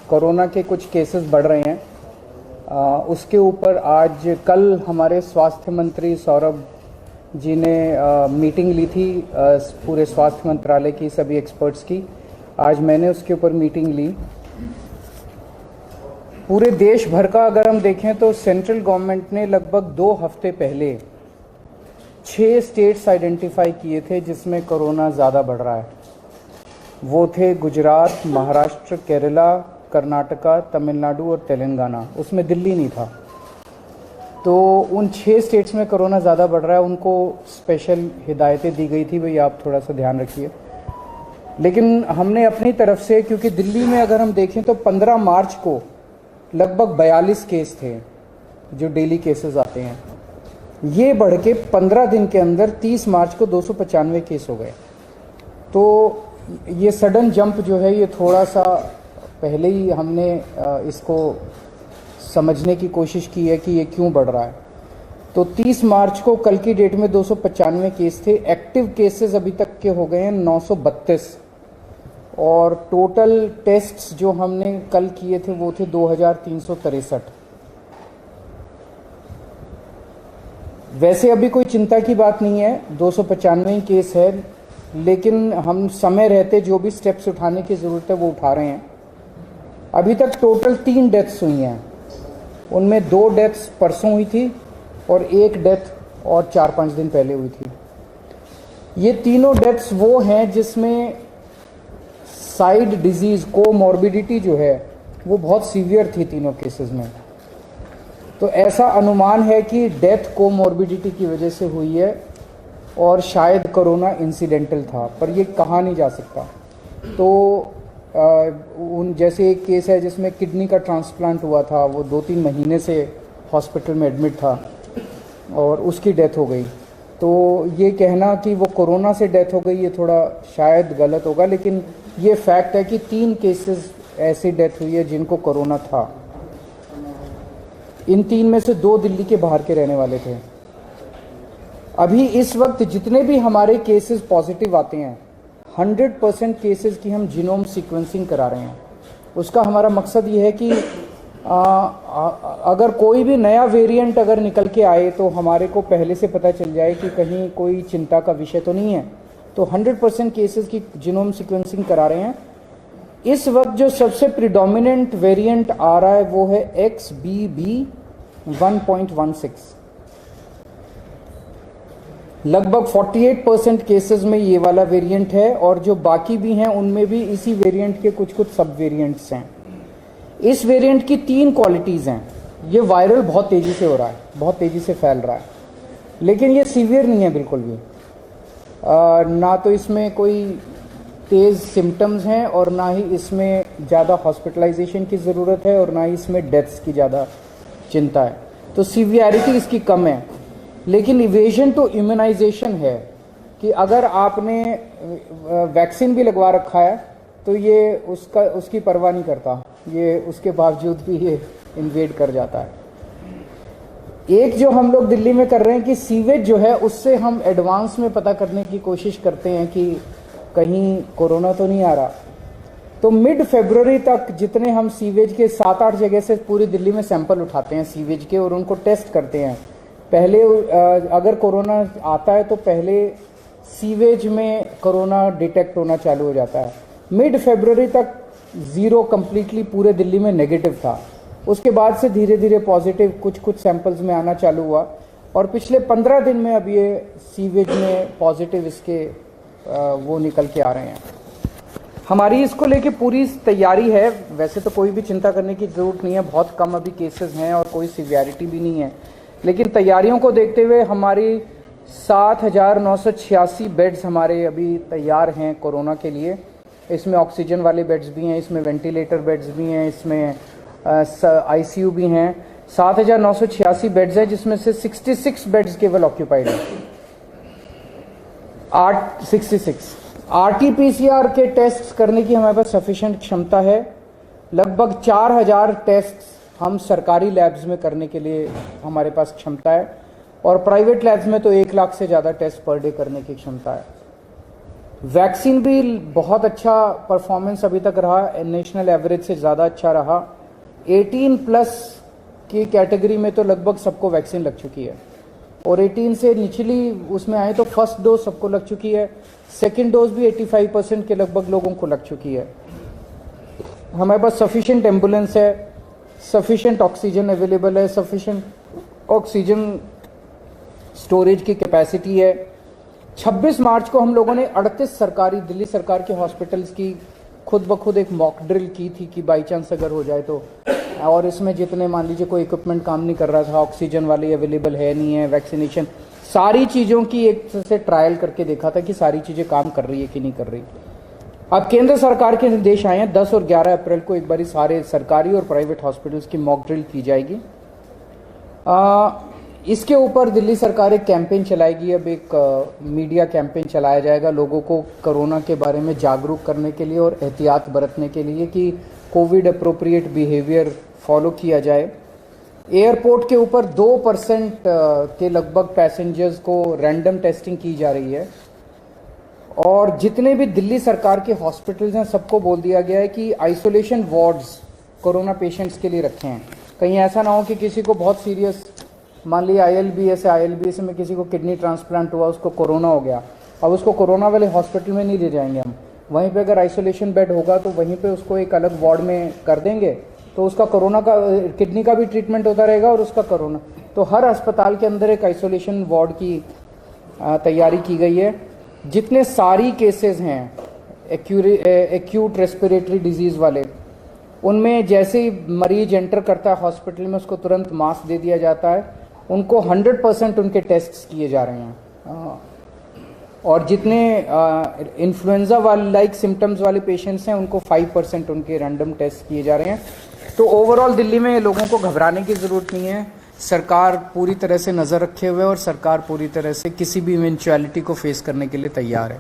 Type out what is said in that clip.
Corona के कुछ cases बढ़ रहे हैं, उसके ऊपर आज कल हमारे स्वास्थ्य मंत्री सौरभ जी ने मीटिंग ली थी पूरे स्वास्थ्य मंत्रालय की सभी एक्सपर्ट्स की। आज मैंने उसके ऊपर मीटिंग ली। पूरे देश भर का अगर हम देखें तो सेंट्रल गवर्नमेंट ने लगभग 2 हफ्ते पहले 6 स्टेट्स आइडेंटिफाई किए थे जिसमें कोरोना ज़्यादा बढ़ रहा है। वो थे गुजरात, महाराष्ट्र, केरला, कर्नाटका, तमिलनाडु और तेलंगाना। उसमें दिल्ली नहीं था। तो उन 6 स्टेट्स में कोरोना ज़्यादा बढ़ रहा है, उनको स्पेशल हिदायतें दी गई थी, भाई आप थोड़ा सा ध्यान रखिए। लेकिन हमने अपनी तरफ से, क्योंकि दिल्ली में अगर हम देखें तो 15 मार्च को लगभग 42 केस थे जो डेली केसेस आते हैं, ये बढ़ के 15 दिन के अंदर 30 मार्च को 295 केस हो गए। तो ये सडन जंप जो है ये थोड़ा सा पहले ही हमने इसको समझने की कोशिश की है कि ये क्यों बढ़ रहा है। तो 30 मार्च को कल की डेट में 295 केस थे। एक्टिव केसेस अभी तक के हो गए हैं 932 और टोटल टेस्ट्स जो हमने कल किए थे वो थे 2363। वैसे अभी कोई चिंता की बात नहीं है, 295 केस है, लेकिन हम समय रहते जो भी स्टेप्स उठाने की ज़रूरत है वो उठा रहे हैं। अभी तक टोटल 3 डेथ्स हुई हैं, उनमें 2 डेथ्स परसों हुई थी और 1 डेथ और 4-5 दिन पहले हुई थी। ये तीनों डेथ्स वो हैं जिसमें साइड डिजीज़ कोमॉर्बिडिटी जो है वो बहुत सीवियर थी तीनों केसेस में। तो ऐसा अनुमान है कि डेथ कोमॉर्बिडिटी की वजह से हुई है और शायद कोरोना इंसिडेंटल था, पर ये कहा नहीं जा सकता। तो उन जैसे एक केस है जिसमें किडनी का ट्रांसप्लांट हुआ था, वो 2-3 महीने से हॉस्पिटल में एडमिट था और उसकी डेथ हो गई। तो ये कहना कि वो कोरोना से डेथ हो गई ये थोड़ा शायद गलत होगा, लेकिन ये फैक्ट है कि 3 केसेस ऐसी डेथ हुई है जिनको कोरोना था। इन 3 में से 2 दिल्ली के बाहर के रहने वाले थे। अभी इस वक्त जितने भी हमारे केसेस पॉजिटिव आते हैं 100% केसेस की हम जीनोम सीक्वेंसिंग करा रहे हैं। उसका हमारा मकसद ये है कि अगर कोई भी नया वेरिएंट अगर निकल के आए तो हमारे को पहले से पता चल जाए कि कहीं कोई चिंता का विषय तो नहीं है। तो 100% केसेस की जीनोम सीक्वेंसिंग करा रहे हैं। इस वक्त जो सबसे प्रिडोमिनेंट वेरिएंट आ रहा है वो है XBB.1.16। लगभग 48% केसेस में ये वाला वेरिएंट है और जो बाकी भी हैं उनमें भी इसी वेरिएंट के कुछ सब वेरिएंट्स हैं। इस वेरिएंट की 3 क्वालिटीज़ हैं। ये वायरल बहुत तेज़ी से हो रहा है, बहुत तेज़ी से फैल रहा है, लेकिन ये सीवियर नहीं है बिल्कुल भी। ना तो इसमें कोई तेज़ सिम्टम्स हैं और ना ही इसमें ज़्यादा हॉस्पिटलाइजेशन की ज़रूरत है और ना ही इसमें डेथ्स की ज़्यादा चिंता है। तो सीवियरिटी इसकी कम है, लेकिन इवेजन टू इम्यूनाइजेशन है कि अगर आपने वैक्सीन भी लगवा रखा है तो ये उसकी परवाह नहीं करता, ये उसके बावजूद भी ये इन्वेड कर जाता है। एक जो हम लोग दिल्ली में कर रहे हैं कि सीवेज जो है उससे हम एडवांस में पता करने की कोशिश करते हैं कि कहीं कोरोना तो नहीं आ रहा। तो मिड फरवरी तक जितने हम सीवेज के 7-8 जगह से पूरी दिल्ली में सैंपल उठाते हैं सीवेज के और उनको टेस्ट करते हैं। पहले अगर कोरोना आता है तो पहले सीवेज में कोरोना डिटेक्ट होना चालू हो जाता है। मिड फरवरी तक 0 कंप्लीटली पूरे दिल्ली में नेगेटिव था। उसके बाद से धीरे धीरे पॉजिटिव कुछ सैंपल्स में आना चालू हुआ और पिछले 15 दिन में अब ये सीवेज में पॉजिटिव इसके वो निकल के आ रहे हैं। हमारी इसको लेके पूरी तैयारी है। वैसे तो कोई भी चिंता करने की ज़रूरत नहीं है, बहुत कम अभी केसेस हैं और कोई सीवियरिटी भी नहीं है, लेकिन तैयारियों को देखते हुए हमारी 7,986 बेड्स हमारे अभी तैयार हैं कोरोना के लिए। इसमें ऑक्सीजन वाले बेड्स भी हैं, इसमें वेंटिलेटर बेड्स भी हैं, इसमें आईसीयू भी हैं। 7,986 बेड्स हैं जिसमें से 66 बेड्स केवल ऑक्यूपाइड हैं। 66 RT-PCR के टेस्ट करने की हमारे पास सफिशिएंट क्षमता है। लगभग 4,000 टेस्ट हम सरकारी लैब्स में करने के लिए हमारे पास क्षमता है और प्राइवेट लैब्स में तो 1 लाख से ज़्यादा टेस्ट पर डे करने की क्षमता है। वैक्सीन भी बहुत अच्छा परफॉर्मेंस अभी तक रहा, नेशनल एवरेज से ज़्यादा अच्छा रहा। 18 प्लस की कैटेगरी में तो लगभग सबको वैक्सीन लग चुकी है, और 18 से निचली उसमें आए तो फर्स्ट डोज सबको लग चुकी है, सेकेंड डोज भी 85% के लगभग लोगों को लग चुकी है। हमारे पास सफिशिएंट एम्बुलेंस है, सफिशिएंट ऑक्सीजन अवेलेबल है, सफिशिएंट ऑक्सीजन स्टोरेज की कैपेसिटी है। 26 मार्च को हम लोगों ने 38 सरकारी दिल्ली सरकार के हॉस्पिटल्स की खुद ब खुद एक मॉक ड्रिल की थी कि बाई चांस अगर हो जाए तो, और इसमें जितने मान लीजिए कोई इक्विपमेंट काम नहीं कर रहा था, ऑक्सीजन वाली अवेलेबल है नहीं है, वैक्सीनेशन, सारी चीज़ों की एक से ट्रायल करके देखा था कि सारी चीज़ें काम कर रही है कि नहीं कर रही। अब केंद्र सरकार के निर्देश आए हैं, 10 और 11 अप्रैल को एक बारी सारे सरकारी और प्राइवेट हॉस्पिटल्स की मॉक ड्रिल की जाएगी। इसके ऊपर दिल्ली सरकार एक कैंपेन चलाएगी, अब एक मीडिया कैंपेन चलाया जाएगा लोगों को कोरोना के बारे में जागरूक करने के लिए और एहतियात बरतने के लिए कि कोविड अप्रोप्रिएट बिहेवियर फॉलो किया जाए। एयरपोर्ट के ऊपर 2% के लगभग पैसेंजर्स को रैंडम टेस्टिंग की जा रही है, और जितने भी दिल्ली सरकार के हॉस्पिटल्स हैं सबको बोल दिया गया है कि आइसोलेशन वार्ड्स कोरोना पेशेंट्स के लिए रखे हैं। कहीं ऐसा ना हो कि किसी को बहुत सीरियस, मान लिया ILBS में किसी को किडनी ट्रांसप्लांट हुआ, उसको कोरोना हो गया, अब उसको कोरोना वाले हॉस्पिटल में नहीं ले जाएंगे हम, वहीं पे अगर आइसोलेशन बेड होगा तो वहीं पे उसको एक अलग वार्ड में कर देंगे, तो उसका कोरोना का, किडनी का भी ट्रीटमेंट होता रहेगा और उसका कोरोना। तो हर अस्पताल के अंदर एक आइसोलेशन वार्ड की तैयारी की गई है। जितने सारी केसेस हैं एक्यूट रेस्पिरेटरी डिजीज़ वाले, उनमें जैसे ही मरीज एंटर करता है हॉस्पिटल में उसको तुरंत मास्क दे दिया जाता है, उनको 100% उनके टेस्ट किए जा रहे हैं। और जितने इन्फ्लुएंजा वाले लाइक सिम्टम्स वाले पेशेंट्स हैं उनको 5% उनके रैंडम टेस्ट किए जा रहे हैं। तो ओवरऑल दिल्ली में लोगों को घबराने की ज़रूरत नहीं है, सरकार पूरी तरह से नज़र रखे हुए है और सरकार पूरी तरह से किसी भी इवेंचुअलिटी को फेस करने के लिए तैयार है।